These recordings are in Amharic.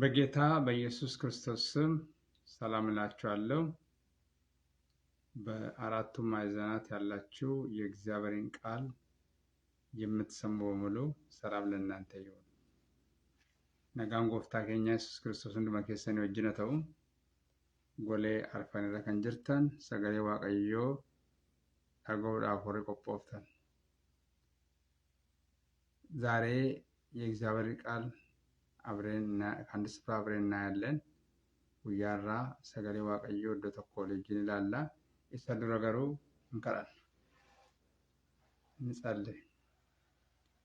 በጌታ በኢየሱስ ክርስቶስ ስም ሰላም እላችኋለሁ። በአራቱም ማዕዘናት ያላችሁ የእግዚአብሔርን ቃል የምትሰሙ በሙሉ ሰላም ለእናንተ ይሁን። ነጋን ጎፍታ ኬኛ ኢየሱስ ክርስቶስ ሁንዱማ keessanii wajjin ta'u golee arfan irra kan jirtan sagalee waaqayyoo dhaga'uudhaaf warri qophooftan. ዛሬ የእግዚአብሔር ቃል ከአንድ ስፍራ አብረን እናያለን። ጉያራ ሰገሌ ዋቀዮ ወደ tokko wajjin ilaalla. isa dura garuu እንጸልይ።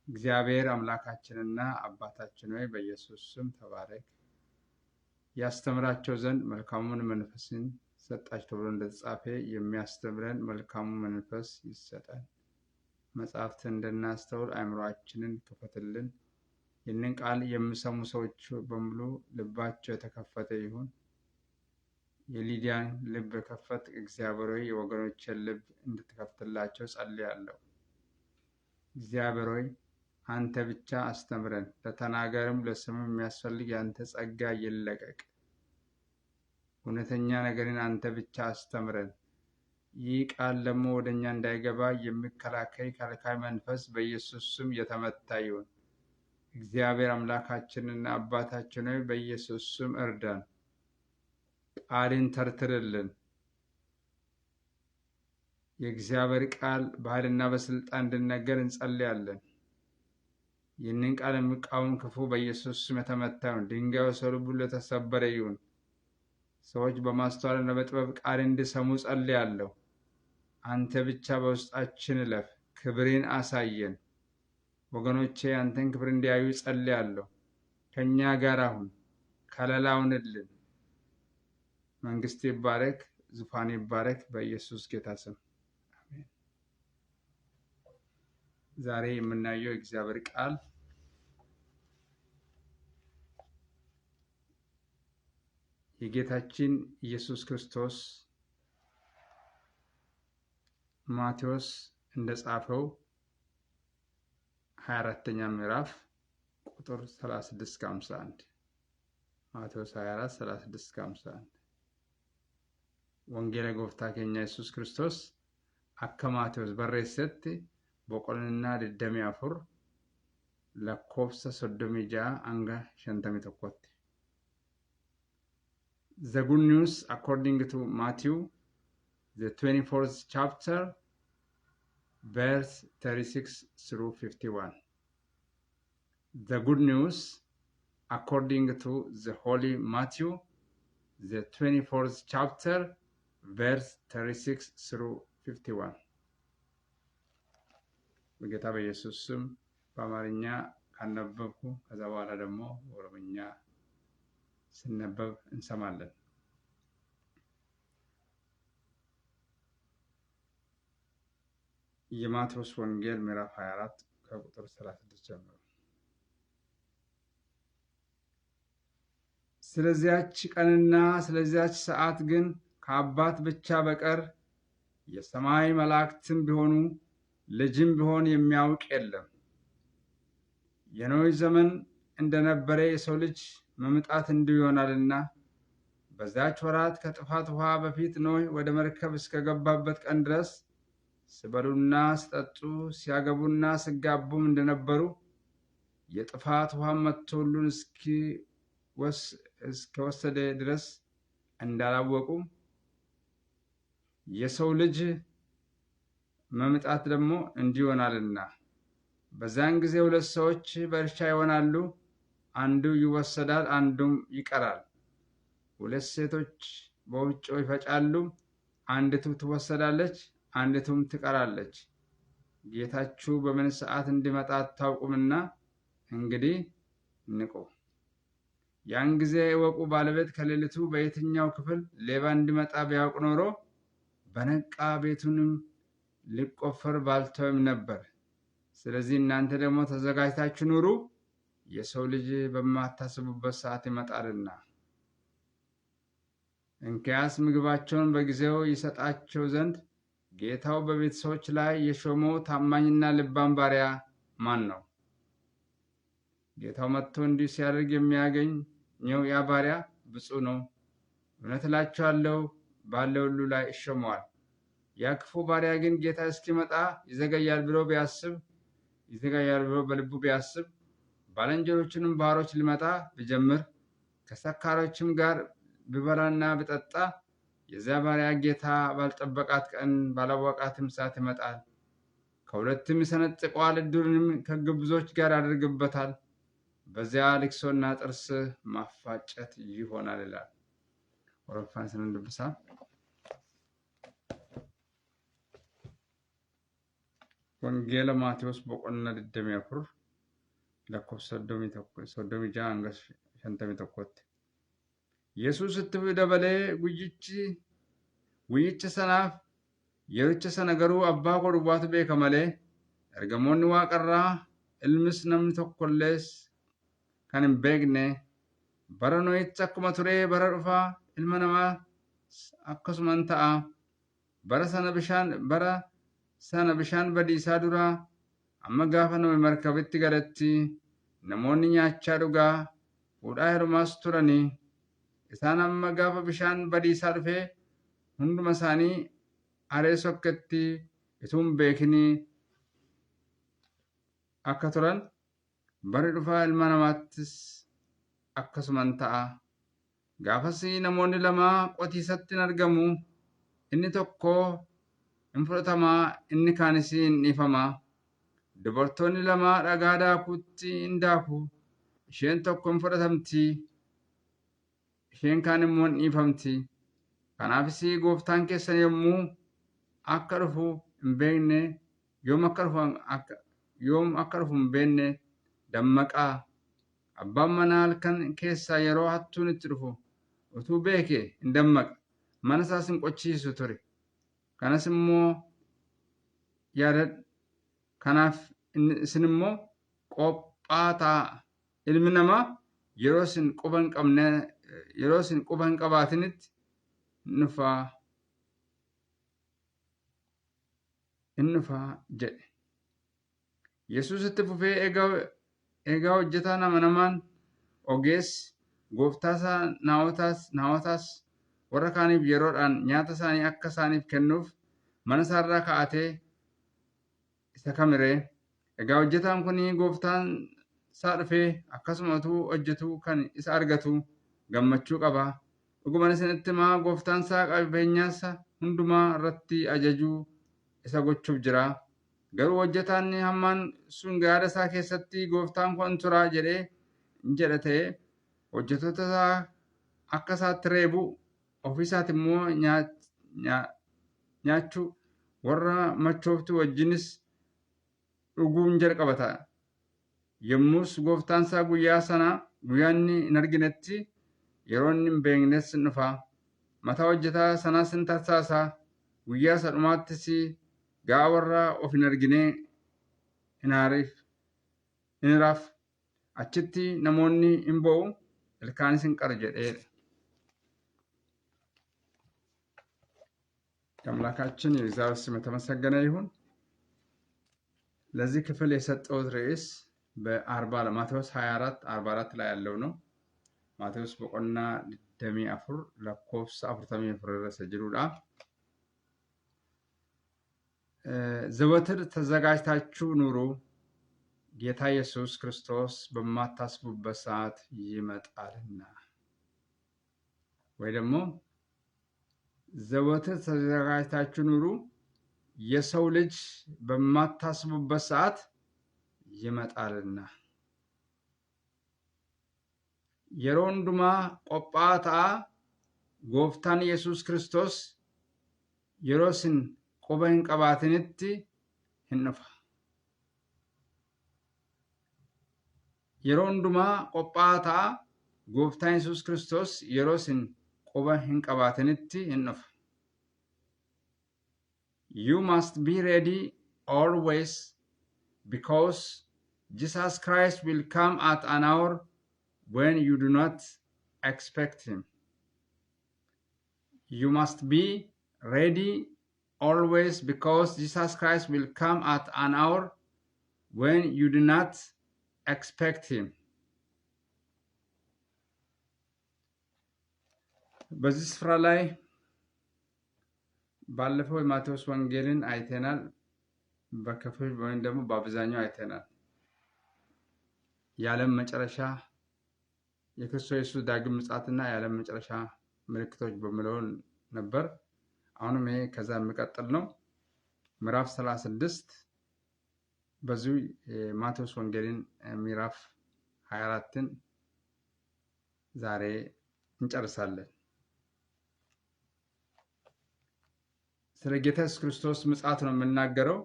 እግዚአብሔር አምላካችንና አባታችን ሆይ በኢየሱስ ስም ተባረክ። ያስተምራቸው ዘንድ መልካሙን መንፈስን ሰጣቸው ተብሎ እንደተጻፈ የሚያስተምረን መልካሙ መንፈስ ይሰጠን። መጽሐፍትን እንድናስተውል አእምሮአችንን ክፈትልን። ይህንን ቃል የሚሰሙ ሰዎች በሙሉ ልባቸው የተከፈተ ይሁን። የሊዲያን ልብ ከፈት እግዚአብሔር ሆይ የወገኖችን ልብ እንድትከፍትላቸው ጸልያለሁ። እግዚአብሔር ሆይ አንተ ብቻ አስተምረን። ለተናገርም ለስሙ የሚያስፈልግ ያንተ ጸጋ ይለቀቅ። እውነተኛ ነገርን አንተ ብቻ አስተምረን። ይህ ቃል ደግሞ ወደኛ እንዳይገባ የሚከላከል መንፈስ በኢየሱስ ስም የተመታ ይሁን። እግዚአብሔር አምላካችንና አባታችን ሆይ በኢየሱስ ስም እርዳን። ቃልን ተርትርልን። የእግዚአብሔር ቃል በኃይልና በስልጣን እንዲነገር እንጸልያለን። ይህንን ቃል የሚቃወም ክፉ በኢየሱስ ስም የተመታ ይሁን። ድንጋዩ ሰው ልቡ የተሰበረ ይሁን። ሰዎች በማስተዋልና በጥበብ ቃል እንዲሰሙ ጸልያለሁ። አንተ ብቻ በውስጣችን እለፍ፣ ክብርን አሳየን። ወገኖቼ አንተን ክብር እንዲያዩ ጸልያለሁ። ከኛ ጋር አሁን ከለላውንልን። መንግስት ይባረክ፣ ዙፋን ይባረክ በኢየሱስ ጌታ ስም አሜን። ዛሬ የምናየው እግዚአብሔር ቃል የጌታችን ኢየሱስ ክርስቶስ ማቴዎስ እንደጻፈው 24ኛ ምዕራፍ ቁጥር 36-51 ማቴዎስ 24:36-51 ወንጌለ ጎፍታ ኬኛ ኢየሱስ ክርስቶስ አከ ማቴዎስ በሬሰtti boqonnaa 24 lakkoofsa 36 hanga 51tti. The good news according to Matthew, the 24th chapter, verse 36-51. The good news according to the Holy Matthew, the 24th chapter, verse 36-51. በጌታ በኢየሱስ ስም በአማርኛ ካነበብኩ ከዛ በኋላ ደግሞ በኦሮምኛ ስነበብ እንሰማለን። የማቴዎስ ወንጌል ምዕራፍ 24 ከቁጥር 36 ጀምሮ። ስለዚያች ቀንና ስለዚያች ሰዓት ግን ከአባት ብቻ በቀር የሰማይ መላእክትም ቢሆኑ ልጅም ቢሆን የሚያውቅ የለም። የኖህ ዘመን እንደነበረ የሰው ልጅ መምጣት እንዲሁ ይሆናልና። በዛች ወራት ከጥፋት ውሃ በፊት ኖህ ወደ መርከብ እስከገባበት ቀን ድረስ ሲበሉና ሲጠጡ ሲያገቡና ሲጋቡም እንደነበሩ የጥፋት ውሃ መጥቶ ሁሉን እስከወሰደ ድረስ እንዳላወቁ የሰው ልጅ መምጣት ደግሞ እንዲሁ ይሆናልና። በዛን ጊዜ ሁለት ሰዎች በእርሻ ይሆናሉ፣ አንዱ ይወሰዳል፣ አንዱም ይቀራል። ሁለት ሴቶች በወፍጮ ይፈጫሉ፣ አንዲቱ ትወሰዳለች፣ አንዲቱም ትቀራለች። ጌታችሁ በምን ሰዓት እንዲመጣ አታውቁምና እንግዲህ ንቁ። ያን ጊዜ እወቁ። ባለቤት ከሌሊቱ በየትኛው ክፍል ሌባ እንዲመጣ ቢያውቅ ኖሮ በነቃ ቤቱንም ሊቆፈር ባልተወም ነበር። ስለዚህ እናንተ ደግሞ ተዘጋጅታችሁ ኑሩ፣ የሰው ልጅ በማታስቡበት ሰዓት ይመጣልና። እንኪያስ ምግባቸውን በጊዜው ይሰጣቸው ዘንድ ጌታው በቤተሰቦች ላይ የሾመው ታማኝና ልባም ባሪያ ማን ነው? ጌታው መጥቶ እንዲህ ሲያደርግ የሚያገኝ ያ ባሪያ ብፁዕ ነው፣ እውነት እላችኋለሁ ባለው ሁሉ ላይ ይሾመዋል። ያ ክፉ ባሪያ ግን ጌታ እስኪመጣ ይዘገያል ብሎ በልቡ ቢያስብ ባልንጀሮቹንም ባሮች ሊመታ ቢጀምር ከሰካሮችም ጋር ቢበላና ቢጠጣ የዚያ ባሪያ ጌታ ባልጠበቃት ቀን ባላወቃትም ሰዓት ይመጣል፣ ከሁለትም ይሰነጥቀዋል፣ እድሉንም ከግብዞች ጋር ያደርግበታል። በዚያ ልቅሶና ጥርስ ማፋጨት ይሆናል ይላል። ወረፋን ስንድብሳ ወንጌለ ማቴዎስ boqonnaa 24 lakkoofsa 36 hanga 51tti. Yesuus itti dabalee guyyicha sanaaf yericha sana garuu abbaa koo duwwaatu beeka malee ergamoonni waaqarraa ilmis namni tokkollees kan hin beekne bara Nohitti akkuma ture bara dhufaa ilma namaa akkasuman ta'a. Bara sana bishaan badiisaa dura amma gaafa Nohi markabitti galetti namoonni nyaachaa dhugaa fuudhaa heerumaas turanii. Isaan amma gaafa bishaan badiisaa dhufee hunduma isaanii haree sokketti utuu hin beekinii akka turan bari dhufaa ilma namaattis akkasuman ta'a. Gaafasii namoonni lama qotiisatti hin argamu. Inni tokko hin fudhatamaa, inni kaanis hin dhiifamaa. Dubartoonni lama dhagaa daakuutti hin daaku. Isheen tokko hin fudhatamti, isheen kaan immoo hin dhiifamti. Kanaafis gooftaan keessan yommuu akka dhufu hin beekne yoom akka dhufu hin beekne dammaqaa. Abbaan manaa halkan keessaa yeroo hattuun itti dhufu utuu beekee hin dammaqa, mana isaas hin qochiisu ture. Kanas immoo yaadadha. Kanaaf isin immoo qophaa ta'a. Ilmi namaa yeroo isin quba hin qabaatinitti hin dhufaa jedhe. Yesuus itti fufee egaa hojjetaan amanamaan ogeessi gooftaasaa naawwataas warra kaaniif yeroodhaan nyaata isaanii akka isaaniif kennuuf mana isaarraa kaa'atee isa kamiree. Egaa hojjetaan kun gooftaan isaa dhufee akkasumatu hojjetu kan isa argatu gammachuu qaba. Dhugumaan isinitti himaa, gooftaan isaa qabeenyaasa hundumaa irratti ajajuu isa gochuuf jira. Garuu hojjetaan hammaan sun yaada isaa keessatti gooftaan kun turaa jedhee jedha ta'e hojjettoota isaa akka isaatti reebu, ofiisaati immoo nyaachuu warra machooftu wajjinis dhuguun jalqabata. Yommus gooftaan isaa guyyaan hin arginetti yeroo inni hin beeknes hin dhufa. Mataa hojjetaa sanaas hin tarsaasa. Guyyaa isa dhumaattis gaa warra of hin argine hin hiraaf. Achitti namoonni hin bo'u, ilkaanis hin qaru jedheedha. አምላካችን የእግዚአብሔር ስም የተመሰገነ ይሁን። ለዚህ ክፍል የሰጠሁት ርዕስ ማቴዎስ 24 44 ላይ ያለው ነው። ማቴዎስ boqonnaa 24 lakkoofsa 44 irra jiruudha. ዘወትር ተዘጋጅታችሁ ኑሩ፣ ጌታ ኢየሱስ ክርስቶስ በማታስቡበት ሰዓት ይመጣልና። ወይ ደግሞ ዘወትር ተዘጋጅታችሁ ኑሩ፣ የሰው ልጅ በማታስቡበት ሰዓት ይመጣልና። yeroo hundumaa qophaa ta'a. Gooftaan Yesuus Kiristoos yeroo isin quba hin qabaatinitti hin dhufa. Yeroo hundumaa qophaa ta'a. Gooftaan Yesuus Kiristoos yeroo isin quba hin qabaatinitti hin dhufa. You must be ready always, because Jesus Christ will come at an hour when you do not expect him. You must be ready always, because Jesus Christ will come at an hour when you do not expect him. በዚህ ስፍራ ላይ ባለፈው የማቴዎስ ወንጌልን አይተናል። በክፍል ወይም ደግሞ በአብዛኛው አይተናል። የዓለም መጨረሻ የክርስቶስ ኢየሱስ ዳግም ምጽአትና የዓለም መጨረሻ ምልክቶች በሚለው ነበር። አሁንም ይሄ ከዛ የሚቀጥል ነው። ምዕራፍ 36 በዚሁ የማቴዎስ ወንጌልን ምዕራፍ 24ን ዛሬ እንጨርሳለን። ስለ ጌታ ኢየሱስ ክርስቶስ ምጽአት ነው የምናገረው።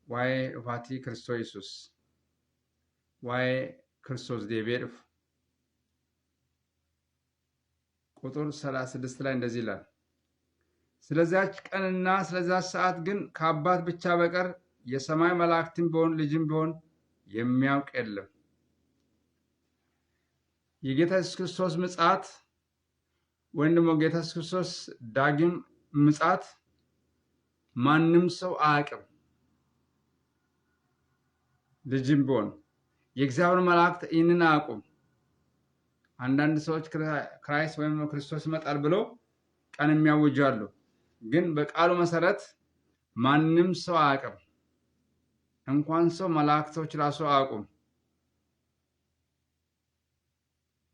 ዋይ ፋቲ ክርስቶስ ኢየሱስ ዋይ ክርስቶስ ዴቤርፍ ቁጥር 36 ላይ እንደዚህ ይላል። ስለዚያች ቀንና ስለዚያች ሰዓት ግን ከአባት ብቻ በቀር የሰማይ መላእክትም ቢሆን ልጅም ቢሆን የሚያውቅ የለም። የጌታ ኢየሱስ ክርስቶስ ምጽአት ወይም ደግሞ ጌታ ኢየሱስ ክርስቶስ ዳግም ምጽአት ማንም ሰው አያውቅም። ልጅም ቢሆን የእግዚአብሔር መላእክት ይህንን አያውቁም። አንዳንድ ሰዎች ክራይስት ወይም ክርስቶስ ይመጣል ብለው ቀን የሚያውጃሉ። ግን በቃሉ መሰረት ማንም ሰው አያውቅም። እንኳን ሰው መላእክቶች ራሱ አያውቁም።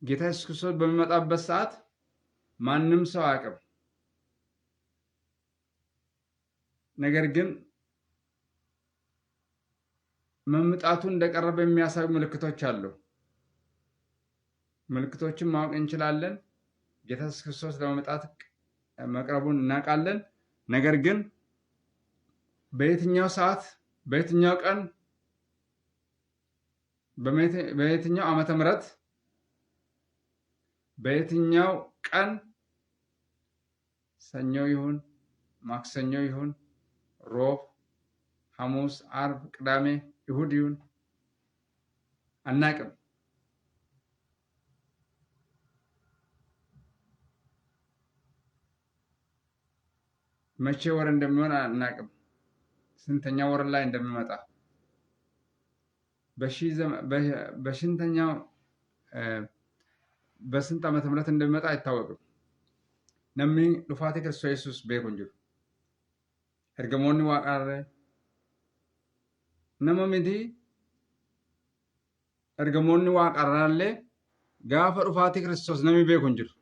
ጌታ ኢየሱስ ክርስቶስ በሚመጣበት ሰዓት ማንም ሰው አያውቅም። ነገር ግን መምጣቱ እንደቀረበ የሚያሳዩ ምልክቶች አሉ። ምልክቶችን ማወቅ እንችላለን። ጌታ ኢየሱስ ክርስቶስ ለመምጣት መቅረቡን እናውቃለን። ነገር ግን በየትኛው ሰዓት፣ በየትኛው ቀን፣ በየትኛው ዓመተ ምህረት፣ በየትኛው ቀን ሰኞ ይሁን ማክሰኞ ይሁን ሮብ፣ ሐሙስ፣ አርብ፣ ቅዳሜ፣ እሁድ ይሁን አናውቅም። መቼ ወር እንደሚሆን አናውቅም። ስንተኛ ወር ላይ እንደሚመጣ በሽንተኛው በስንት ዓመተ ምህረት እንደሚመጣ አይታወቅም። ነሚ ዱፋቴ ክርስቶስ ኢየሱስ ቤኩን ጅሩ ergamoonni waaqarra nama miti ergamoonni waaqarraallee gaafa dhufaatii Kiristoos namni beeku hin jiru.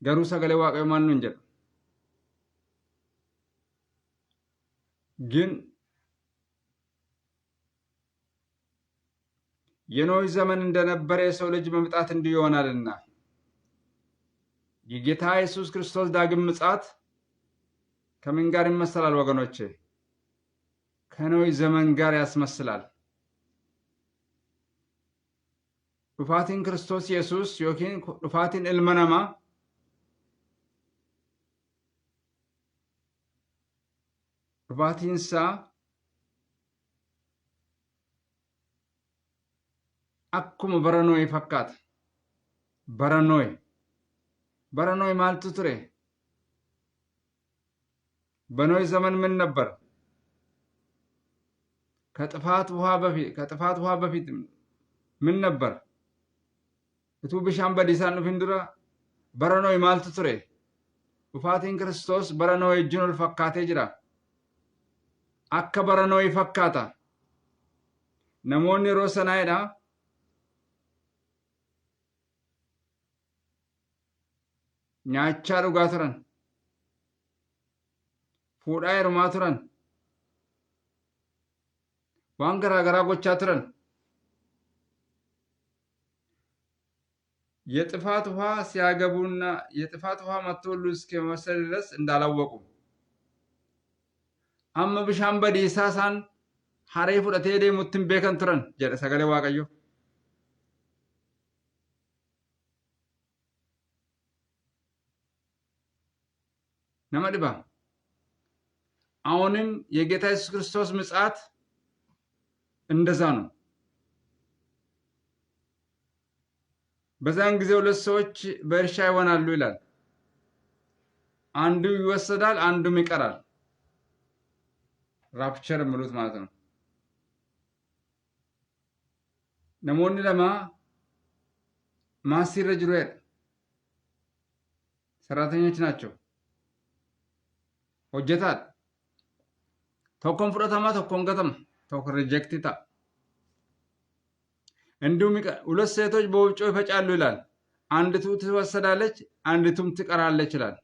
Garuu sagalee waaqayyoo maal nuun jedha? ግን የኖህ ዘመን እንደነበረ የሰው ልጅ መምጣት እንዲሁ ይሆናልና የጌታ ኢየሱስ ክርስቶስ ዳግም ምጽአት ከምን ጋር ይመሰላል ወገኖቼ? ከኖህ ዘመን ጋር ያስመስላል። ዱፋቲን ክርስቶስ ኢየሱስ ዮኪን ዱፋቲን ilma namaa dhufaatinsaa akkuma bara Nohii fakkaata. bara Nohii maaltu ture? በኖህ ዘመን ምን ነበር? ከጥፋት ውሃ በፊት ምን ነበር? እቱ ብሻን በዲሳን ኑፊን ዱራ bara Nohii maaltu ture? dhufaatiin Kiristoos bara Nohii wajjin ol fakkaatee jira. akka bara Nohii fakkaata. namoonni yeroo sanaayidha nyaachaa dhugaa turan, fuudhaa heerumaa turan, waan garaa garaa gochaa turan. የጥፋት ውሃ ሲያገቡና የጥፋት ውሃ መጥቶ ሁሉ እስኪመሰል ድረስ እንዳላወቁ amma bishaan badiisaa isaan haree fudhatee deemutti hin beekan turan jedha sagalee Waaqayyo. nama dhiba. አሁንም የጌታ ኢየሱስ ክርስቶስ ምጽአት እንደዛ ነው። በዛን ጊዜ ሁለት ሰዎች በእርሻ ይሆናሉ ይላል። አንዱ ይወሰዳል፣ አንዱም ይቀራል። ራፕቸር ምሉት ማለት ነው። namoonni lama ማሲረ ጅሩ ሰራተኞች ናቸው ሆጀታል tokkon fudhatama tokkon gatama tokko ሪጀክት ይታ እንዲሁም ሁለት ሴቶች በወፍጮ ይፈጫሉ ይላል አንዲቱ ትወሰዳለች አንዲቱም ትቀራለች ይላል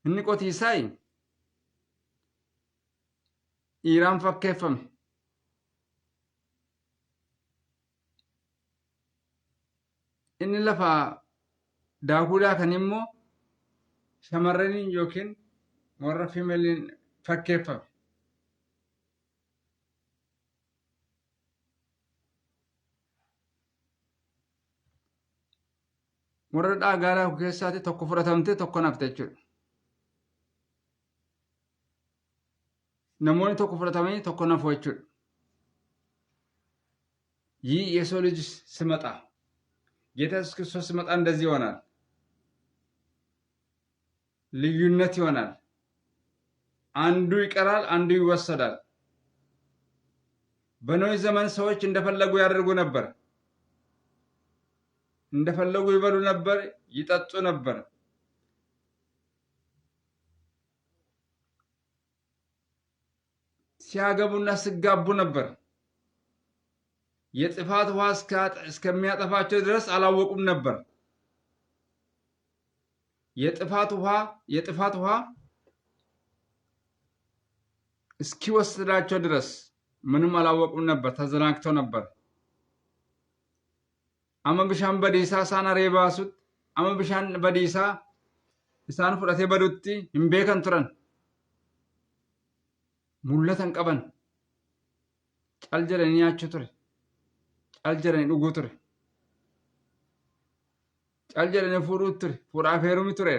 እንቆት ይሳይ ኢራን ፈከፈም inni lafa daakuudhaa kan immoo shamarraniin yookiin warra fiimeliin fakkeeffame. Warra dhaagaadhaa keessaatti tokko fudhatamtee tokko nafte jechuudha. Namoonni tokko fudhatamanii tokko nafu jechuudha. ይህ የሰው ልጅ ሲመጣ ጌታ ኢየሱስ ክርስቶስ ሲመጣ እንደዚህ ይሆናል። ልዩነት ይሆናል። አንዱ ይቀራል፣ አንዱ ይወሰዳል። በኖህ ዘመን ሰዎች እንደፈለጉ ያደርጉ ነበር። እንደፈለጉ ይበሉ ነበር፣ ይጠጡ ነበር። ሲያገቡና ሲጋቡ ነበር። የጥፋት ውሃ እስከሚያጠፋቸው ድረስ አላወቁም ነበር። የጥፋት ውሃ እስኪወስዳቸው ድረስ ምንም አላወቁም ነበር። ተዘናግተው ነበር። አመ ብሻን በዲሳ ሳና ሬባሱት አመ ብሻን በዲሳ ኢሳን ፍረቴ በዱቲ እምቤከን ቱረን ሙለተን ቀበን ጫልጀረኒ ያቹ ቱረ ጫልጀረኒ ዱጉ ቱረ ጫልጀረኒ ፉሩ ቱረ ፉራ ፌሩሚ ቱረ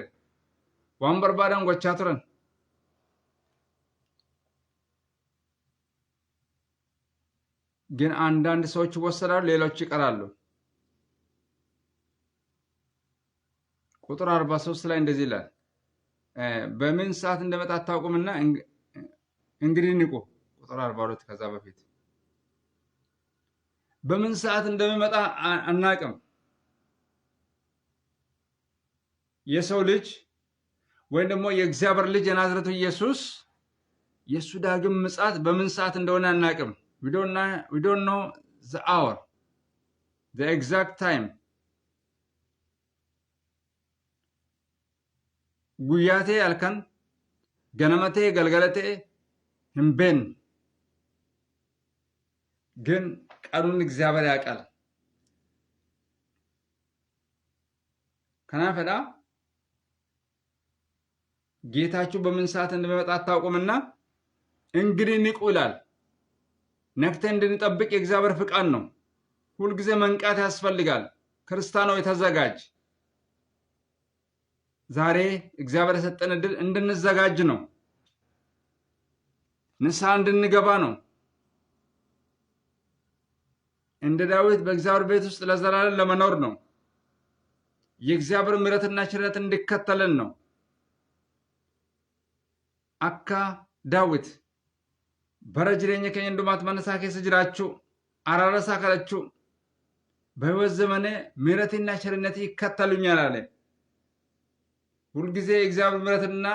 ዋን በርባዳን ጎቻ ቱረን ግን አንዳንድ ሰዎች ይወሰዳሉ፣ ሌሎች ይቀራሉ። ቁጥር 43 ላይ እንደዚህ ይላል፣ በምን ሰዓት እንደመጣ አታውቁምና እንግዲህ ንቁ። ቁጥር 42 ከዛ በፊት በምን ሰዓት እንደሚመጣ አናቅም። የሰው ልጅ ወይም ደግሞ የእግዚአብሔር ልጅ የናዝሬቱ ኢየሱስ የእሱ ዳግም ምጽአት በምን ሰዓት እንደሆነ አናቅም። we don't know the hour, the exact time. ጉያቴ አልከን ገነመቴ ገልገለቴ ህምቤን ግን ቀኑን እግዚአብሔር ያውቃል። ከናፈዳ ጌታችሁ በምን ሰዓት እንደሚመጣ አታውቁምና እንግዲህ ንቁ ይላል። ነቅተን እንድንጠብቅ የእግዚአብሔር ፍቃድ ነው። ሁልጊዜ መንቃት ያስፈልጋል። ክርስቲያኖች ተዘጋጅ። ዛሬ እግዚአብሔር የሰጠን ዕድል እንድንዘጋጅ ነው። ንስሐ እንድንገባ ነው። እንደ ዳዊት በእግዚአብሔር ቤት ውስጥ ለዘላለም ለመኖር ነው። የእግዚአብሔር ምሕረትና ቸርነት እንዲከተለን ነው። አካ ዳዊት bara jireenya keenya hundumaatti manasaa keessa jiraachuu araarasaa kadhachuu በሕይወት ዘመኔ ምሕረትና ቸርነት ይከተሉኛል አለ። ሁልጊዜ የእግዚአብሔር ምሕረትና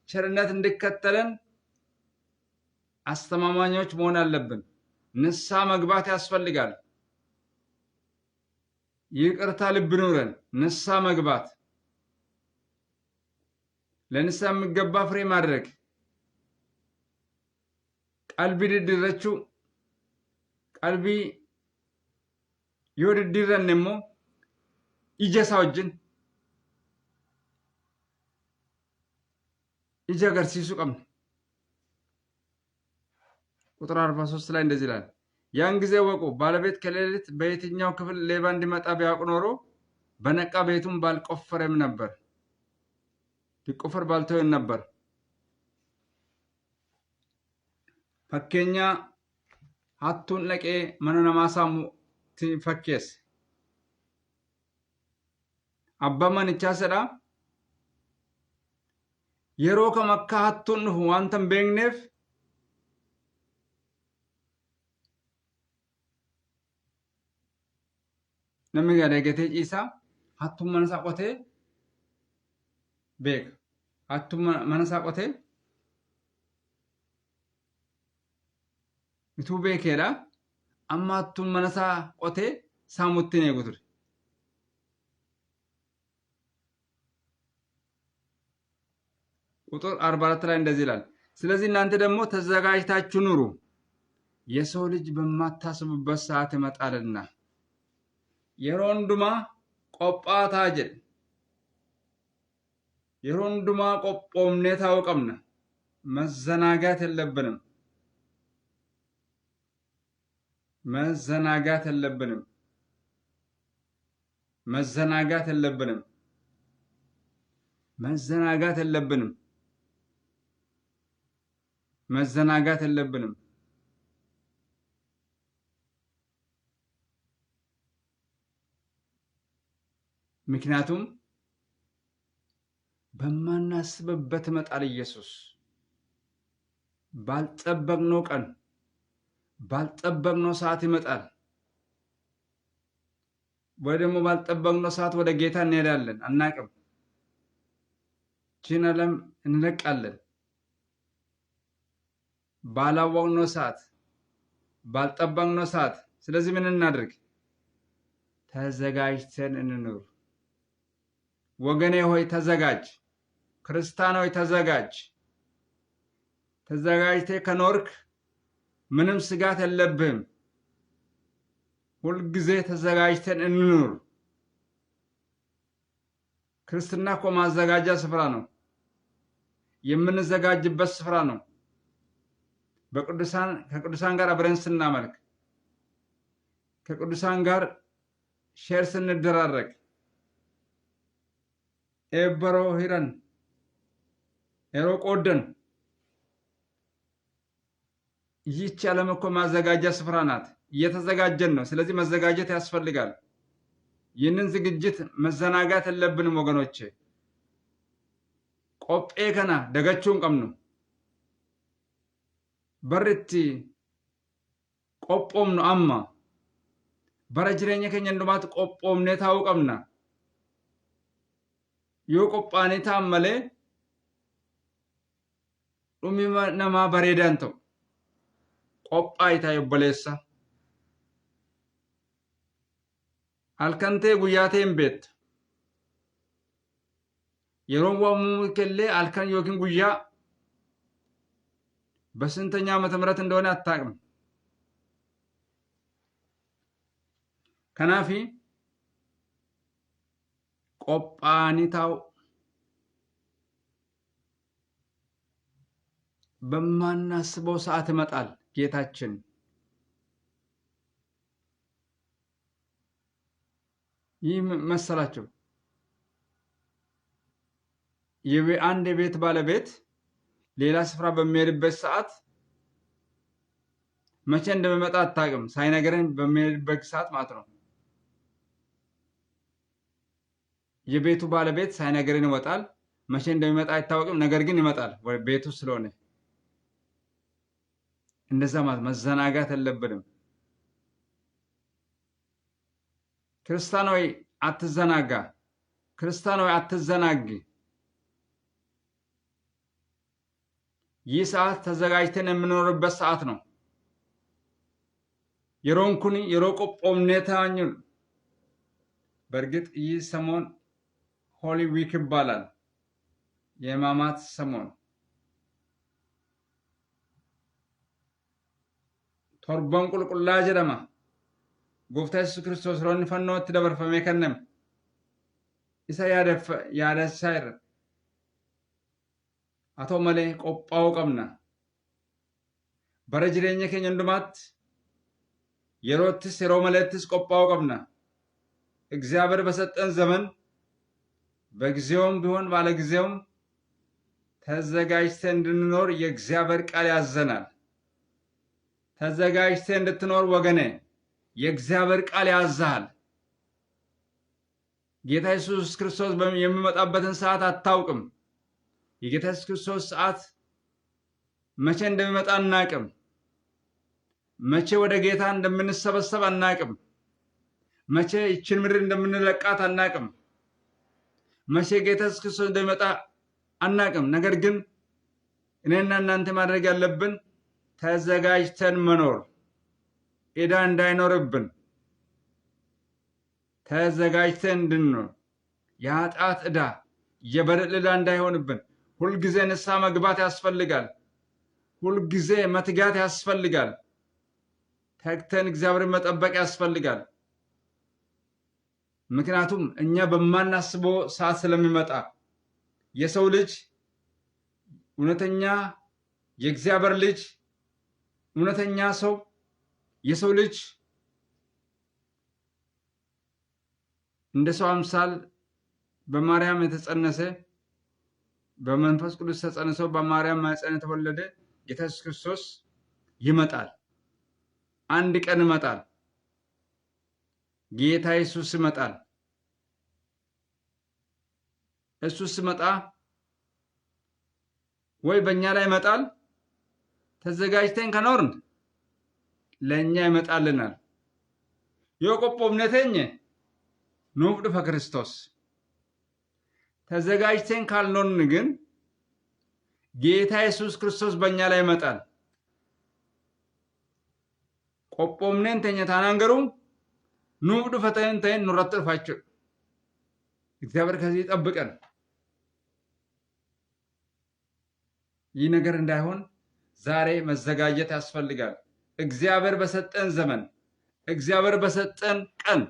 ቸርነት እንዲከተለን አስተማማኞች መሆን አለብን። ንስሐ መግባት ያስፈልጋል። ይቅርታ ልብ ኑረን ንስሐ መግባት፣ ለንስሐ የሚገባ ፍሬ ማድረግ፣ ቀልቢ ድድረችው ቀልቢ ይወድድረን ሞ ኢጀሳውጅን ኢጀ ገርሲሱ ቀም ቁጥር 43 ላይ እንደዚህ ይላል፣ ያን ጊዜ ወቁ ባለቤት ከሌሊት በየትኛው ክፍል ሌባ እንዲመጣ ቢያውቅ ኖሮ በነቃ ቤቱን ባልቆፈረም ነበር፣ ሊቆፈር ባልተወም ነበር። ፈከኛ ሀቱን ለቄ መነነማሳሙ ፈኬስ አባማን ቻሰዳ የሮ ከመካ ሀቱን ዋንተን ቤግኔፍ namni gadagatee ciisaa hattuun mana isaa qotee beeka. Hattuun mana isaa qotee ituu beekeedha. Amma hattuun mana isaa qotee saamutti hin eegu ture. ቁጥር 44 ላይ እንደዚህ ይላል፣ ስለዚህ እናንተ ደግሞ ተዘጋጅታችሁ ኑሩ፣ የሰው ልጅ በማታስቡበት ሰዓት ይመጣልና። yeroo hundumaa qophaa'aa jedhe. yeroo hundumaa qophoomnee taa'uu qabna. መዘናጋት የለብንም። መዘናጋት የለብንም። መዘናጋት የለብንም። መዘናጋት የለብንም። መዘናጋት የለብንም። ምክንያቱም በማናስብበት ይመጣል ኢየሱስ። ባልጠበቅነው ቀን ባልጠበቅነው ሰዓት ይመጣል። ወይ ደግሞ ባልጠበቅነው ሰዓት ወደ ጌታ እንሄዳለን። አናቅም። ይህን ዓለም እንለቃለን። ባላወቅነው ሰዓት ባልጠበቅነው ሰዓት። ስለዚህ ምን እናድርግ? ተዘጋጅተን እንኑር። ወገኔ ሆይ ተዘጋጅ። ክርስቲያን ሆይ ተዘጋጅ። ተዘጋጅተህ ከኖርክ ምንም ስጋት የለብህም። ሁልጊዜ ተዘጋጅተን እንኑር። ክርስትና እኮ ማዘጋጃ ስፍራ ነው። የምንዘጋጅበት ስፍራ ነው። ከቅዱሳን ጋር አብረን ስናመልክ፣ ከቅዱሳን ጋር ሼር ስንደራረግ፣ ኤበሮ ሂረን ኤሮ ቆደን። ይህች ዓለም እኮ ማዘጋጃ ስፍራ ናት። እየተዘጋጀን ነው። ስለዚህ መዘጋጀት ያስፈልጋል። ይህንን ዝግጅት መዘናጋት የለብንም ወገኖቼ። ቆጴ ከና ደገቹን ቀምኑ በርቲ ቆጶምኑ አማ bara jireenya keenya hundumaatti qophoomnee taa'uu qabna. yoo qophaa'anii ta'an malee dhumi namaa bareedaan ta'u. qophaa'i taa'e obboleessa. halkan ta'e guyyaa ta'e hin beektu. yeroon waamuu kellee halkan yookiin guyyaa በስንተኛ ዓመተ ምህረት እንደሆነ አታውቅም። ከናፊ ቆጳኒታው በማናስበው ሰዓት ይመጣል ጌታችን። ይህ መሰላቸው አንድ የቤት ባለቤት ሌላ ስፍራ በሚሄድበት ሰዓት መቼ እንደሚመጣ አታውቅም። ሳይነገረን በሚሄድበት ሰዓት ማለት ነው። የቤቱ ባለቤት ሳይነገረን ይወጣል። መቼ እንደሚመጣ አይታወቅም። ነገር ግን ይመጣል ቤቱ ስለሆነ። እንደዛ ማለት መዘናጋት የለብንም። ክርስቲያን ሆይ አትዘናጋ። ክርስቲያን ሆይ አትዘናጊ። ይህ ሰዓት ተዘጋጅተን የምንኖርበት ሰዓት ነው። የሮን ኩኒ የሮ ቆጶምኔ ታኙ። በእርግጥ ይህ ሰሞን ሆሊ ዊክ ይባላል። የሕማማት ሰሞን ቶርባን ቁልቁላ ጀደማ ጎፍታ ኢየሱስ ክርስቶስ ሮን ፈኖት ደበርፈሜ ከነም ኢሳ ያደሳይር አቶ መሌ ቆጳው ቀምና bara jireenya keenya hundumaatti yeroottis yeroo maleettis qophaa'uu qabna. እግዚአብሔር በሰጠን ዘመን በጊዜውም ቢሆን ባለ ጊዜውም ተዘጋጅተን እንድንኖር የእግዚአብሔር ቃል ያዘናል። ተዘጋጅተን እንድትኖር ወገኔ የእግዚአብሔር ቃል ያዛል። ጌታ ኢየሱስ ክርስቶስ የሚመጣበትን ሰዓት አታውቅም። የጌታ ኢየሱስ ክርስቶስ ሰዓት መቼ እንደሚመጣ አናቅም። መቼ ወደ ጌታ እንደምንሰበሰብ አናቅም። መቼ ይችን ምድር እንደምንለቃት አናቅም። መቼ ጌታ ኢየሱስ ክርስቶስ እንደሚመጣ አናቅም። ነገር ግን እኔና እናንተ ማድረግ ያለብን ተዘጋጅተን መኖር፣ ዕዳ እንዳይኖርብን ተዘጋጅተን እንድንኖር፣ የኃጢአት ዕዳ የበደል ዕዳ እንዳይሆንብን ሁልጊዜ ንስሐ መግባት ያስፈልጋል። ሁልጊዜ መትጋት ያስፈልጋል። ተግተን እግዚአብሔርን መጠበቅ ያስፈልጋል። ምክንያቱም እኛ በማናስበው ሰዓት ስለሚመጣ የሰው ልጅ እውነተኛ የእግዚአብሔር ልጅ እውነተኛ ሰው የሰው ልጅ እንደ ሰው አምሳል በማርያም የተጸነሰ በመንፈስ ቅዱስ ተጸንሶ በማርያም ማኅፀን የተወለደ ጌታ ኢየሱስ ክርስቶስ ይመጣል። አንድ ቀን ይመጣል። ጌታ ኢየሱስ ይመጣል። እሱ ሲመጣ ወይ በእኛ ላይ ይመጣል፣ ተዘጋጅተን ከኖርን ለእኛ ይመጣልናል። የቆጶምነተኝ ኑፍ ዱፈ ክርስቶስ ተዘጋጅተን ካልኖርን ግን ጌታ ኢየሱስ ክርስቶስ በእኛ ላይ ይመጣል። ቆጶምነን ተኛ ታናንገሩ ኑፍ ዱፈተን ተን ኑረት ዱፋቸው እግዚአብሔር ከዚህ ይጠብቀን። ይህ ነገር እንዳይሆን ዛሬ መዘጋጀት ያስፈልጋል። እግዚአብሔር በሰጠን ዘመን፣ እግዚአብሔር በሰጠን ቀን፣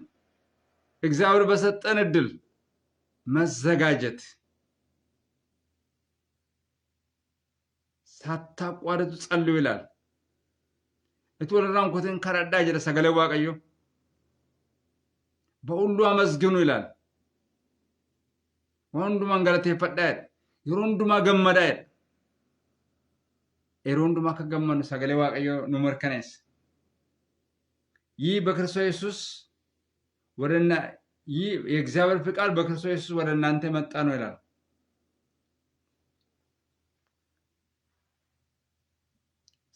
እግዚአብሔር በሰጠን እድል መዘጋጀት፣ ሳታቋርጡ ጸልዩ ይላል። እትወለራን ኮተን ከረዳ ጀለ ሰገለ ዋቀዮ በሁሉ አመስግኑ ይላል። ወንዱማ ገለቴፈዳ የሮንዱማ ገመዳ የሮንዱማ ከገመኑ ሰገለ ዋቀዮ ኑመርከነስ ይህ በክርስቶስ ኢየሱስ ወደና ይህ የእግዚአብሔር ፍቃድ በክርስቶስ ኢየሱስ ወደ እናንተ መጣ ነው ይላል።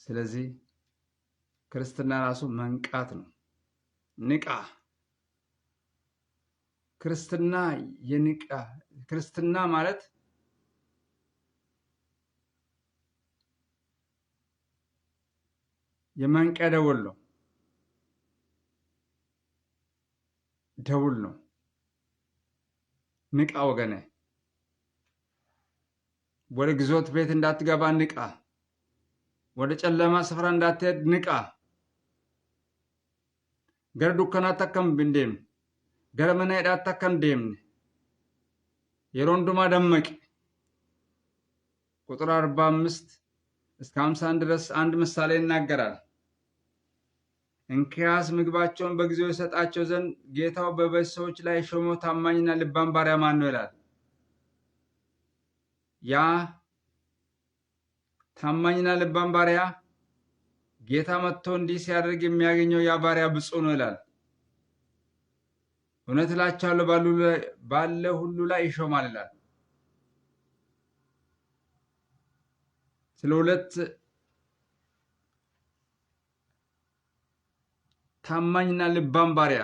ስለዚህ ክርስትና ራሱ መንቃት ነው። ንቃ። ክርስትና የንቃ ክርስትና ማለት የማንቂያ ደወል ነው። ደውል ነው። ንቃ ወገኔ፣ ወደ ግዞት ቤት እንዳትገባ ንቃ። ወደ ጨለማ ስፍራ እንዳትሄድ ንቃ። ገረ ዱከና ተከም ብንዴም ገረ መና ሄዳት ተከም ደምነ የሮንዱማ ደመቅ ቁጥር 45 እስከ 51 ድረስ አንድ ምሳሌ ይናገራል። እንኪያስ ምግባቸውን በጊዜው የሰጣቸው ዘንድ ጌታው በቤተሰቦች ላይ ሾመው ታማኝና ልባም ባሪያ ማን ነው ይላል። ያ ታማኝና ልባም ባሪያ ጌታ መጥቶ እንዲህ ሲያደርግ የሚያገኘው ያ ባሪያ ብፁዕ ነው ይላል። እውነት እላችኋለሁ ባለ ሁሉ ላይ ይሾማል ይላል። ስለ ሁለት ታማኝና ልባም ባሪያ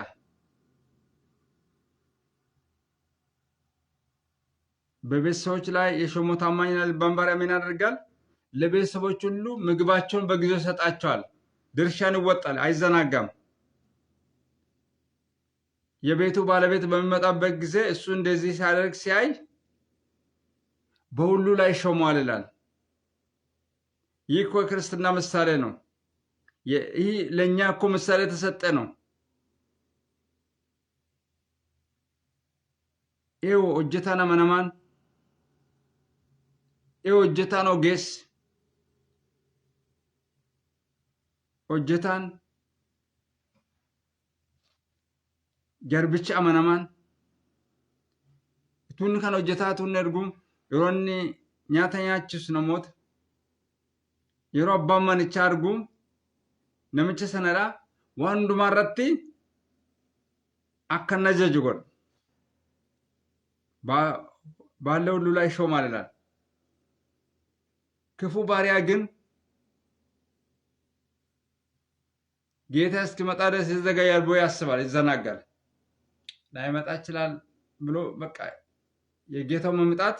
በቤተሰቦች ላይ የሾመው ታማኝና ልባም ባሪያ ምን ያደርጋል? ለቤተሰቦች ሁሉ ምግባቸውን በጊዜው ይሰጣቸዋል። ድርሻን ይወጣል፣ አይዘናጋም። የቤቱ ባለቤት በሚመጣበት ጊዜ እሱ እንደዚህ ሲያደርግ ሲያይ በሁሉ ላይ ሾሟል ይላል። ይህ እኮ የክርስትና ምሳሌ ነው። ይህ ለእኛ እኮ ምሳሌ የተሰጠ ነው። ይኸው ሆጀታን አመነማን ይኸው ሆጀታን ኦጌስ ሆጀታን ጀርብቻ አመነማን ቱን ከን ሆጀታቱን ergum yeronni nyaata nyaachisu namoota yeroo abbaan manichaa argu namicha sanadha waan hundumaa irratti akka inni ajaju godha. ባለው ሁሉ ላይ ይሾማል ይላል። ክፉ ባሪያ ግን ጌታ እስኪመጣ ድረስ ይዘገያል ብሎ ያስባል፣ ይዘናጋል። ላይመጣ ይችላል ብሎ በቃ የጌታው መምጣት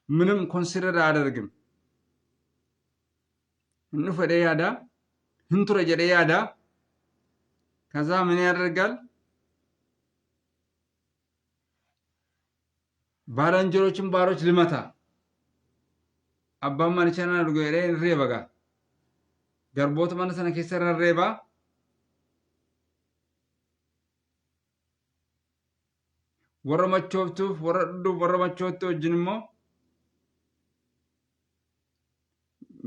ምንም ኮንሲደር አያደርግም። እኑ ፈደ ያዳ ህንቱረ ጀደ ያዳ ከዛ ምን ያደርጋል? ባልንጀሮችን ባሮች ልመታ አባማ ንቻና ዱጎ ሬበጋ ገርቦት ማነሰነ ከሰረ ሬባ ወረመቾፍቱፍ ወረዱ ወረመቾቶ ጅንሞ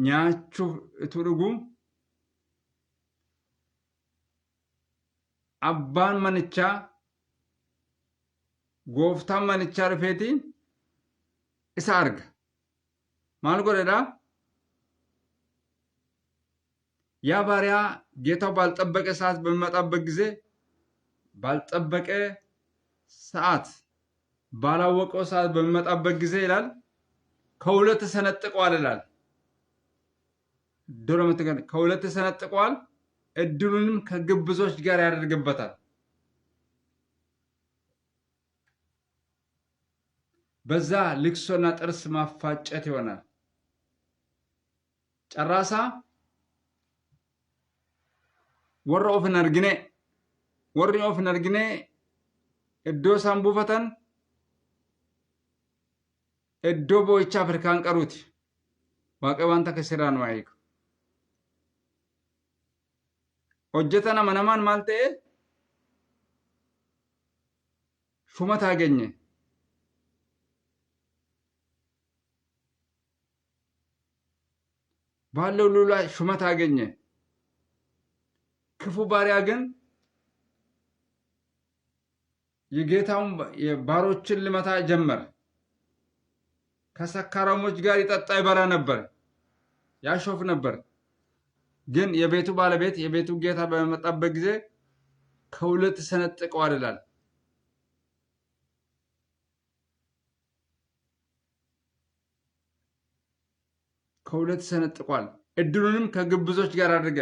ኛቹ እቱዱጉ አባን መንቻ ጎፍታን መንቻ ርፌቲ isa arga maal godhedha ያ ባሪያ ጌታው ባልጠበቀ ሰዓት በሚመጣበት ጊዜ ባልጠበቀ ሰዓት ባላወቀው ሰዓት በሚመጣበት ጊዜ ይላል ከሁለት ሰነጥቀዋል ይላል። ዶሮመተገን ከሁለት ሰነጥቀዋል፣ እድሉንም ከግብዞች ጋር ያደርግበታል። በዛ ልቅሶና ጥርስ ማፋጨት ይሆናል። ጨራሳ ወረ ኦፍን አርግኔ ወሪ ኦፍን አርግኔ እዶ ሳምቡፈተን እዶ ቦይቻ አፍሪካን ቀሩት ዋቀባንታ ከሰራ ነው አይክ ሆጀተና መነማን ማልቴ ሹመት አገኘ ባለው ሉላ ሹመት አገኘ። ክፉ ባሪያ ግን የጌታውን የባሮችን ልመታ ጀመረ። ከሰካራሞች ጋር ይጠጣ ይበላ ነበር፣ ያሾፍ ነበር። ግን የቤቱ ባለቤት የቤቱ ጌታ በመጣበት ጊዜ ከሁለት ሰነጥቀዋል ይላል። ከሁለት ሰነጥቋል፣ እድሉንም ከግብዞች ጋር አድርገ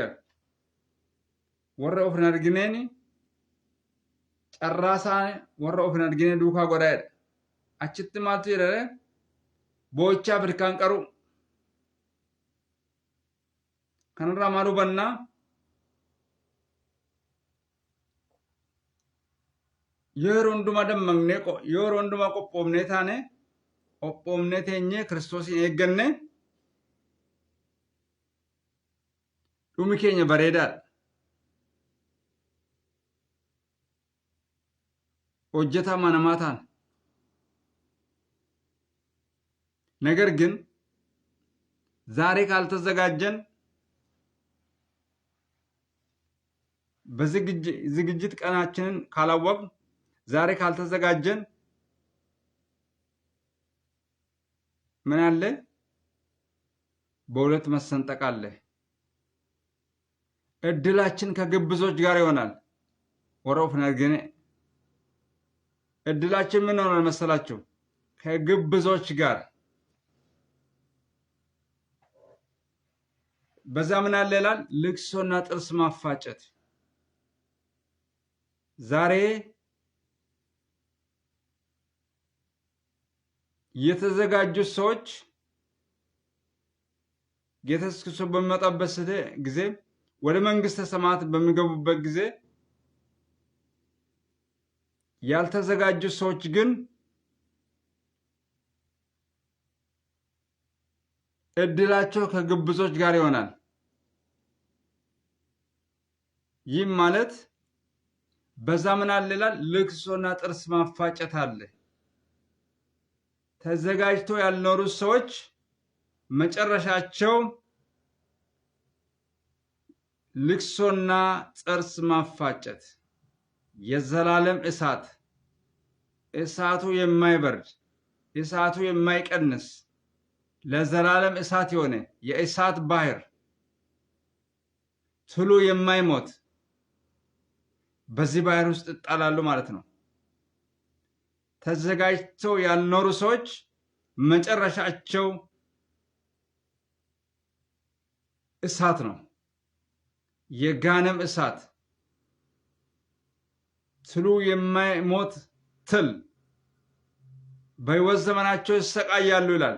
ወረ ኦፍን አርግኔኒ ጨራሳ ወረ ኦፍን አርግኔ ዱካ ጎዳይ አችት ማቱ ይረረ ቦቻ አፍሪካን ቀሩ ከነራ ማሉ በና የሮንዱማ ደመግኔ የሮንዱማ ቆጶምኔ ታኔ ቆጶምኔ ተኘ ክርስቶስን ኤገነ dhumi keenya bareedaadha. hojjetaa manamaa taana. ነገር ግን ዛሬ ካልተዘጋጀን በዝግጅት ቀናችንን ካላወቅን ዛሬ ካልተዘጋጀን ምን አለ? በሁለት መሰንጠቅ አለ። እድላችን ከግብዞች ጋር ይሆናል። ወረውፍ ነገኔ እድላችን ምን ሆነ መሰላችሁ? ከግብዞች ጋር። በዛ ምን አለ ይላል? ልቅሶና ጥርስ ማፋጨት። ዛሬ የተዘጋጁ ሰዎች ጌታ ኢየሱስ ክርስቶስ በሚመጣበት ጊዜ ወደ መንግስተ ሰማያት በሚገቡበት ጊዜ ያልተዘጋጁ ሰዎች ግን እድላቸው ከግብዞች ጋር ይሆናል። ይህ ማለት በዛ ምን አለ ይላል? ልቅሶና ጥርስ ማፋጨት አለ። ተዘጋጅተው ያልኖሩ ሰዎች መጨረሻቸው ልቅሶና ጥርስ ማፋጨት፣ የዘላለም እሳት፣ እሳቱ የማይበርድ እሳቱ የማይቀንስ ለዘላለም እሳት የሆነ የእሳት ባህር ትሉ የማይሞት በዚህ ባህር ውስጥ ይጣላሉ ማለት ነው። ተዘጋጅተው ያልኖሩ ሰዎች መጨረሻቸው እሳት ነው። የጋነም እሳት ትሉ የማይሞት ትል በሕይወት ዘመናቸው ይሰቃያሉ ይላል።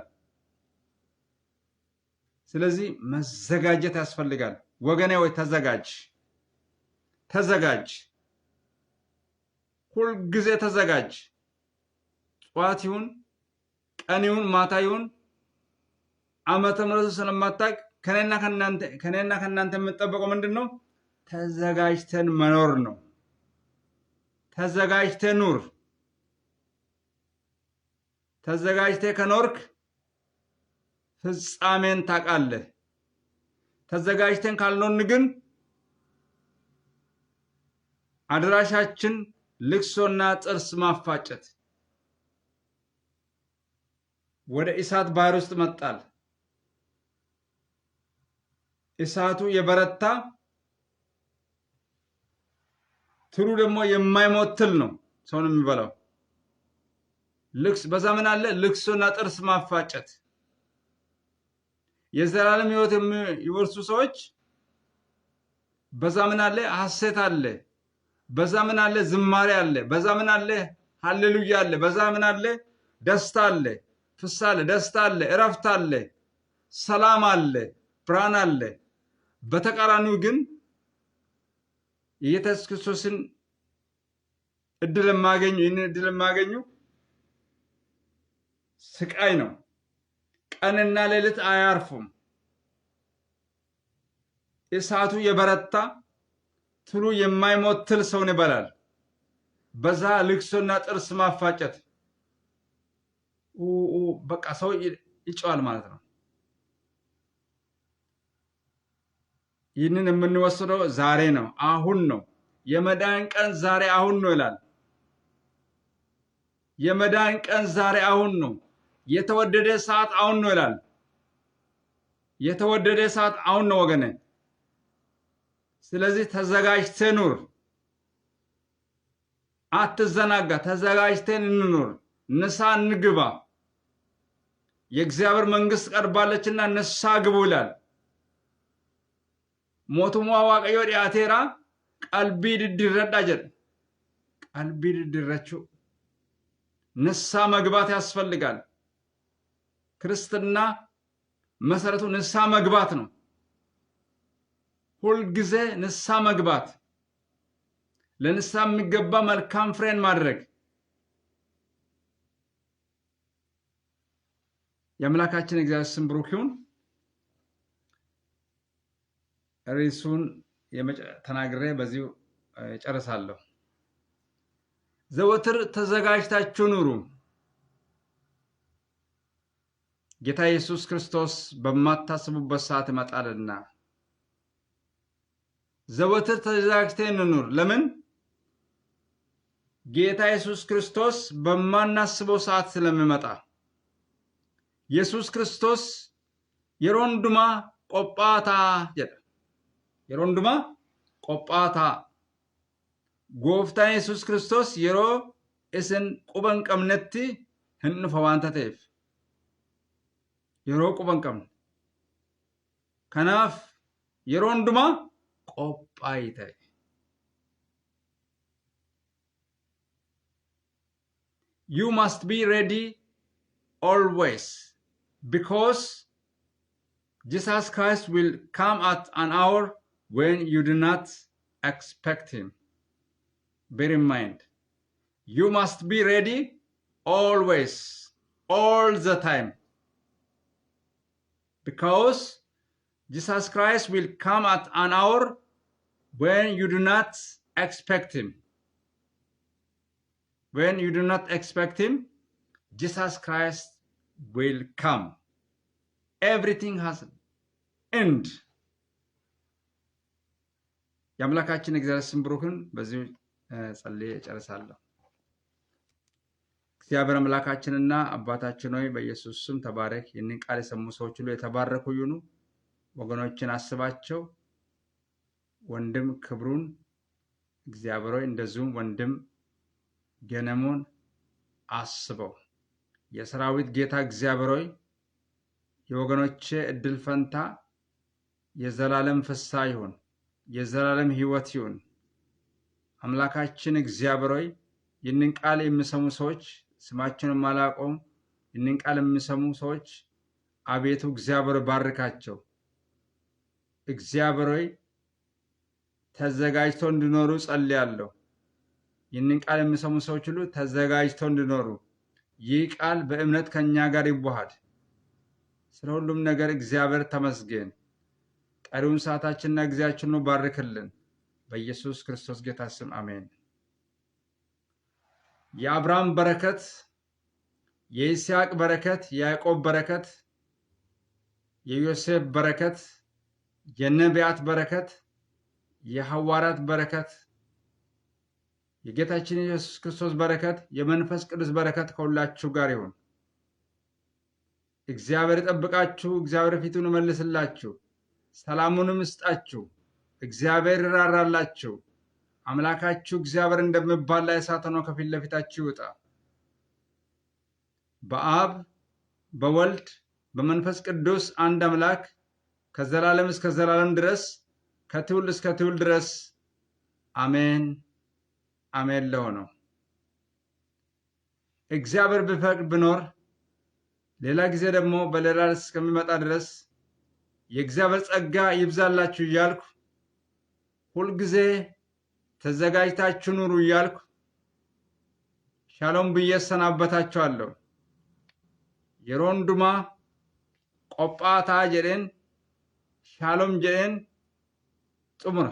ስለዚህ መዘጋጀት ያስፈልጋል። ወገኔ ወይ ተዘጋጅ፣ ሁል ጊዜ ተዘጋጅ። ጠዋት ይሁን ቀን ይሁን ማታ ይሁን ዓመተ ምሕረቱ ስለማታውቅ ከኔና ከናንተ የምንጠበቀው ምንድነው? ተዘጋጅተን መኖር ነው። ተዘጋጅተን ኑር። ተዘጋጅተህ ከኖርክ ፍጻሜን ታውቃለህ። ተዘጋጅተን ካልኖርን ግን አድራሻችን ልቅሶና ጥርስ ማፋጨት፣ ወደ እሳት ባህር ውስጥ መጣል። እሳቱ የበረታ ትሉ ደግሞ የማይሞት ትል ነው ሰውን የሚበላው። በዛ ምን አለ? ልቅሶና ጥርስ ማፋጨት። የዘላለም ሕይወት የሚወርሱ ሰዎች በዛ ምን አለ? ሐሴት አለ። በዛ ምን አለ? ዝማሬ አለ። በዛ ምን አለ? ሃሌሉያ አለ። በዛ ምን አለ? ደስታ አለ፣ ፍስሃ አለ፣ ደስታ አለ፣ እረፍት አለ፣ ሰላም አለ፣ ብርሃን አለ። በተቃራኒው ግን የኢየሱስ ክርስቶስን እድል የማገኙ ስቃይ ነው። ቀንና ሌሊት አያርፉም። እሳቱ የበረታ ትሉ የማይሞት ትል ሰውን ይበላል። በዛ ልቅሶና ጥርስ ማፋጨት በቃ ሰው ይጨዋል ማለት ነው። ይህንን የምንወስደው ዛሬ ነው፣ አሁን ነው። የመዳን ቀን ዛሬ አሁን ነው ይላል። የመዳን ቀን ዛሬ አሁን ነው። የተወደደ ሰዓት አሁን ነው ይላል። የተወደደ ሰዓት አሁን ነው ወገኔ። ስለዚህ ተዘጋጅተን ኑር፣ አትዘናጋ። ተዘጋጅተን እንኑር፣ ንስሐ እንግባ። የእግዚአብሔር መንግስት ቀርባለችና ንስሐ ግቡ ይላል። ሞቱማ ዋቀዮ ዲያቴራ ቀልቢ ድድረዳ ጀድ ቀልቢ ድድረችው ንስሐ መግባት ያስፈልጋል። ክርስትና መሰረቱ ንስሐ መግባት ነው። ሁል ጊዜ ንስሐ መግባት፣ ለንስሐ የሚገባ መልካም ፍሬን ማድረግ። የአምላካችን እግዚአብሔር ስም ብሩክ ይሁን። ርዕሱን ተናግሬ በዚሁ ጨርሳለሁ። ዘወትር ተዘጋጅታችሁ ኑሩ። ጌታ ኢየሱስ ክርስቶስ በማታስቡበት ሰዓት ይመጣልና ዘወትር ተዘጋጅተን እንኑር። ለምን? ጌታ ኢየሱስ ክርስቶስ በማናስበው ሰዓት ስለሚመጣ። ኢየሱስ ክርስቶስ የሮንዱማ ቆጳታ ጀደ የሮንዱማ ቆጳታ ጎፍታን ኢየሱስ ክርስቶስ የሮ እስን ቁበን ቀምነቲ ህንፈ ዋንተ ተፍ የሮ ቁበን ቀምነ ከናፍ የሮንዱማ ቆጳይተ You must be ready always, because Jesus Christ will come at an hour when you do not expect him. Bear in mind, you must be ready always, all the time, because Jesus Christ will come at an hour when you do not expect him. When you do not expect him, Jesus Christ will come. Everything has an end. የአምላካችን እግዚአብሔር ስም ብሩክን በዚህ ጸልዬ ጨርሳለሁ። እግዚአብሔር አምላካችንና አባታችን ሆይ በኢየሱስ ስም ተባረክ። ይህንን ቃል የሰሙ ሰዎች ሁሉ የተባረኩ ይሁኑ። ወገኖችን አስባቸው። ወንድም ክብሩን እግዚአብሔር ሆይ እንደዚሁም ወንድም ገነሞን አስበው። የሰራዊት ጌታ እግዚአብሔር ሆይ የወገኖቼ እድል ፈንታ የዘላለም ፍስሐ ይሁን፣ የዘላለም ሕይወት ይሁን። አምላካችን እግዚአብሔር ሆይ ይህንን ቃል የሚሰሙ ሰዎች ስማቸውን ማላቆም ይህንን ቃል የሚሰሙ ሰዎች አቤቱ እግዚአብሔር ባርካቸው። እግዚአብሔር ሆይ ተዘጋጅተው እንዲኖሩ ጸልያለሁ። ይህንን ቃል የሚሰሙ ሰዎች ሁሉ ተዘጋጅተው እንዲኖሩ ይህ ቃል በእምነት ከኛ ጋር ይዋሃድ። ስለ ሁሉም ነገር እግዚአብሔር ተመስገን። ቀሪውን ሰዓታችንና ጊዜያችንን ባርክልን። በኢየሱስ ክርስቶስ ጌታ ስም አሜን። የአብርሃም በረከት፣ የይስሐቅ በረከት፣ የያዕቆብ በረከት፣ የዮሴፍ በረከት፣ የነቢያት በረከት፣ የሐዋርያት በረከት፣ የጌታችን ኢየሱስ ክርስቶስ በረከት፣ የመንፈስ ቅዱስ በረከት ከሁላችሁ ጋር ይሁን። እግዚአብሔር ይጠብቃችሁ። እግዚአብሔር ፊቱን ይመልስላችሁ፣ ሰላሙንም ይስጣችሁ። እግዚአብሔር ይራራላችሁ። አምላካችሁ እግዚአብሔር እንደሚባላ እሳት ሆኖ ከፊት ለፊታችሁ ይውጣ። በአብ በወልድ በመንፈስ ቅዱስ አንድ አምላክ ከዘላለም እስከ ዘላለም ድረስ ከትውልድ እስከ ትውልድ ድረስ አሜን አሜን ለሆነው እግዚአብሔር ቢፈቅድ ብኖር ሌላ ጊዜ ደግሞ በሌላ እስከሚመጣ ድረስ የእግዚአብሔር ጸጋ ይብዛላችሁ እያልኩ ሁልጊዜ ተዘጋጅታችሁ ኑሩ እያልኩ ሻሎም ብዬ ሰናበታችኋለሁ። የሮንዱማ ቆጳታ ጀደን ሻሎም ጀደን ጽሙራ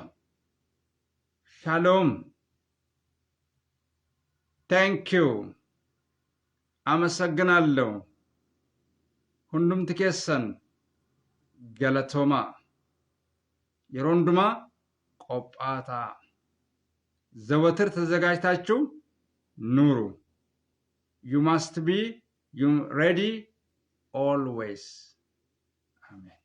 ሻሎም ታንኪዩ አመሰግናለሁ። ሁንዱም ትኬሰን ገለቶማ የሮንዱማ ቆጳታ ዘወትር ተዘጋጅታችሁ ኑሩ። You must be ready always. Amen.